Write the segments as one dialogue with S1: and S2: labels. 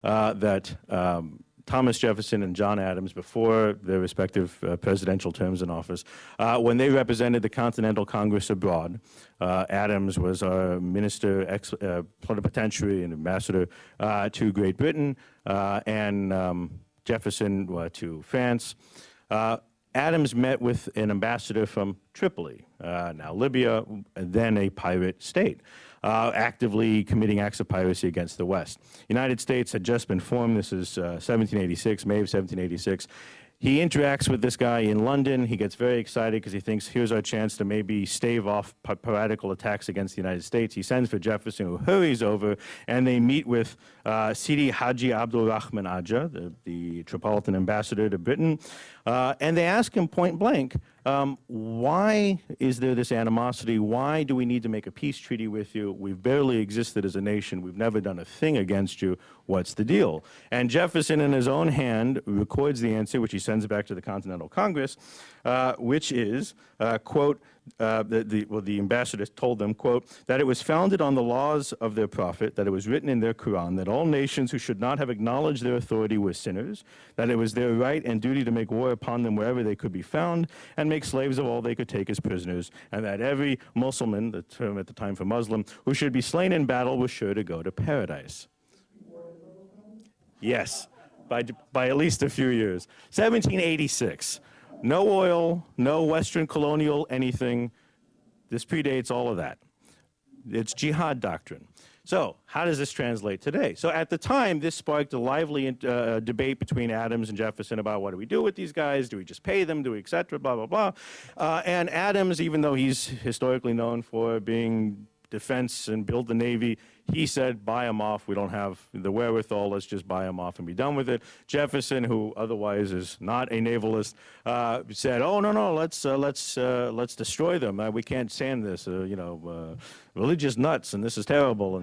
S1: that Thomas Jefferson and John Adams, before their respective presidential terms in office, when they represented the Continental Congress abroad, Adams was our minister, plenipotentiary and ambassador to Great Britain, and Jefferson to France. Adams met with an ambassador from Tripoli, now Libya, then a pirate state, actively committing acts of piracy against the West. United States had just been formed. This is 1786, May of 1786. He interacts with this guy in London. He gets very excited because he thinks, here's our chance to maybe stave off piratical attacks against the United States. He sends for Jefferson, who hurries over, and they meet with Sidi Haji Abdul Rahman Aja, the Tripolitan ambassador to Britain, and they ask him point blank, why is there this animosity? Why do we need to make a peace treaty with you? We've barely existed as a nation. We've never done a thing against you. What's the deal? And Jefferson, in his own hand, records the answer, which he sends back to the Continental Congress, which is, quote, the ambassador told them, quote, that it was founded on the laws of their prophet, that it was written in their Quran, that all nations who should not have acknowledged their authority were sinners, that it was their right and duty to make war upon them wherever they could be found, and make slaves of all they could take as prisoners, and that every Muslim, the term at the time for Muslim, who should be slain in battle was sure to go to paradise. Yes, by at least a few years. 1786. No oil, no Western colonial anything. This predates all of that. It's jihad doctrine. So how does this translate today? So at the time, this sparked a lively debate between Adams and Jefferson about what do we do with these guys? Do we just pay them? Do we, et cetera, blah, blah, blah. And Adams, even though he's historically known for being defense and build the Navy, he said, buy them off. We don't have the wherewithal. Let's just buy them off and be done with it. Jefferson, who otherwise is not a navalist, said, oh, no, let's destroy them. We can't stand this, religious nuts, and this is terrible.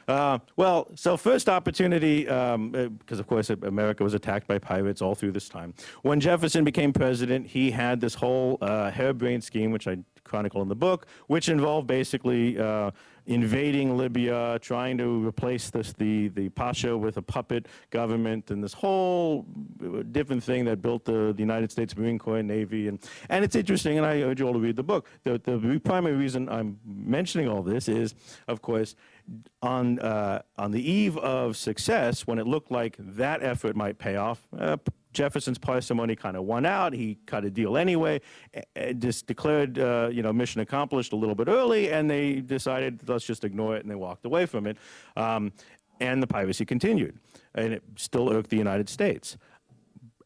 S1: And well, so first opportunity, because of course America was attacked by pirates all through this time. When Jefferson became president, he had this whole harebrained scheme, which I chronicle in the book, which involved basically invading Libya, trying to replace the Pasha with a puppet government, and this whole different thing that built the United States Marine Corps and Navy. And it's interesting, and I urge you all to read the book. The primary reason I'm mentioning all this is, of course, on the eve of success, when it looked like that effort might pay off, Jefferson's parsimony kind of won out. He cut a deal anyway, just declared, mission accomplished a little bit early, and they decided, let's just ignore it, and they walked away from it. And the piracy continued, and it still irked the United States.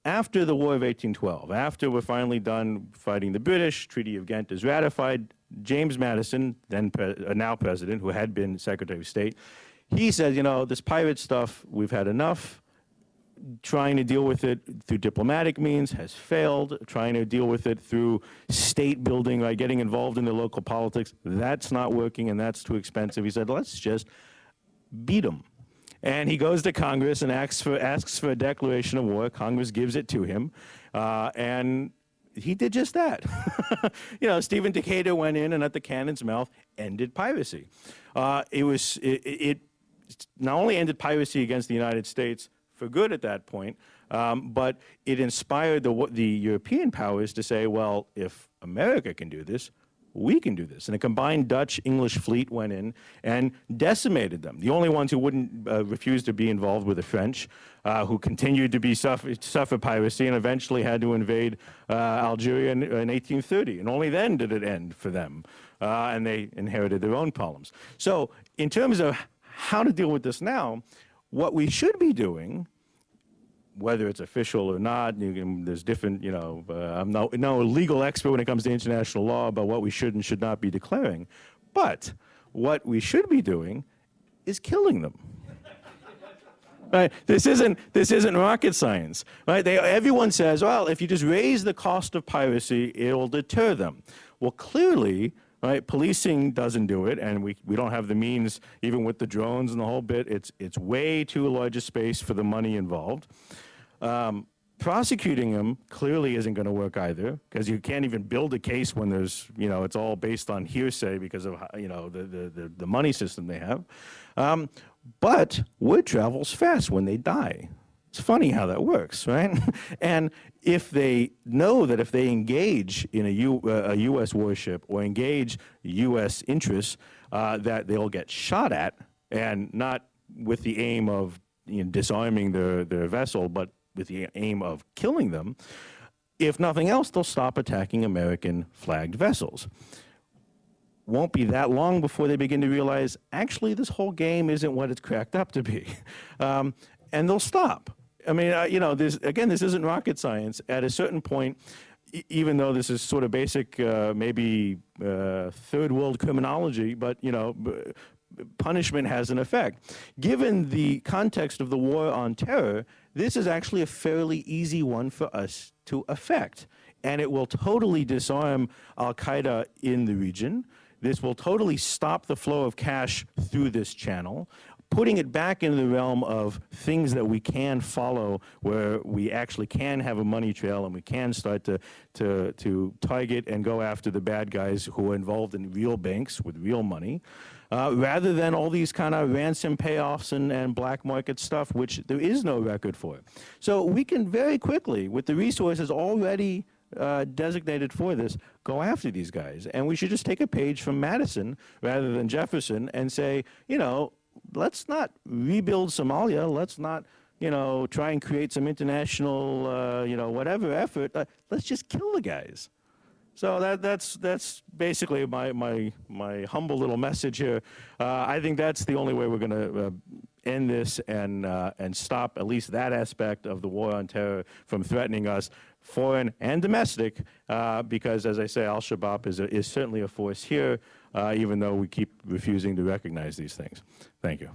S1: After the War of 1812, after we're finally done fighting the British, Treaty of Ghent is ratified, James Madison, then now president, who had been Secretary of State, he said, this pirate stuff, we've had enough. Trying to deal with it through diplomatic means has failed. Trying to deal with it through state building, right, getting involved in the local politics, that's not working and that's too expensive. He said, let's just beat them. And he goes to Congress and asks for a declaration of war. Congress gives it to him, and he did just that. Stephen Decatur went in and at the cannon's mouth ended piracy. It not only ended piracy against the United States for good at that point, but it inspired the European powers to say, well, if America can do this, we can do this. And a combined Dutch-English fleet went in and decimated them. The only ones who wouldn't refuse to be involved were the French, who continued to suffer piracy and eventually had to invade Algeria in 1830. And only then did it end for them. And they inherited their own problems. So in terms of how to deal with this now, what we should be doing, whether it's official or not, there's different, I'm no legal expert when it comes to international law about what we should and should not be declaring, but what we should be doing is killing them. Right? This isn't rocket science. Right? Everyone says, well, if you just raise the cost of piracy, it'll deter them. Well, clearly, right, policing doesn't do it, and we don't have the means, even with the drones and the whole bit. It's way too large a space for the money involved. Prosecuting them clearly isn't going to work either, because you can't even build a case when there's, it's all based on hearsay because of, the money system they have. But word travels fast when they die. It's funny how that works, right? And if they know that if they engage in a U.S. warship or engage U.S. interests, that they'll get shot at, and not with the aim of disarming their vessel, but with the aim of killing them. If nothing else, they'll stop attacking American flagged vessels. Won't be that long before they begin to realize, actually, this whole game isn't what it's cracked up to be. And they'll stop. I mean, this isn't rocket science. At a certain point, even though this is sort of basic, maybe third world criminology, but, punishment has an effect. Given the context of the war on terror, this is actually a fairly easy one for us to affect. And it will totally disarm al-Qaeda in the region. This will totally stop the flow of cash through this channel, putting it back into the realm of things that we can follow, where we actually can have a money trail and we can start to target and go after the bad guys who are involved in real banks with real money, rather than all these kind of ransom payoffs and black market stuff, which there is no record for. So we can very quickly, with the resources already designated for this, go after these guys. And we should just take a page from Madison rather than Jefferson and say, let's not rebuild Somalia. Let's not, try and create some international, whatever effort. Let's just kill the guys. So that's basically my humble little message here. I think that's the only way we're going to end this and stop at least that aspect of the war on terror from threatening us, foreign and domestic, because, as I say, al-Shabaab is certainly a force here, even though we keep refusing to recognize these things. Thank you.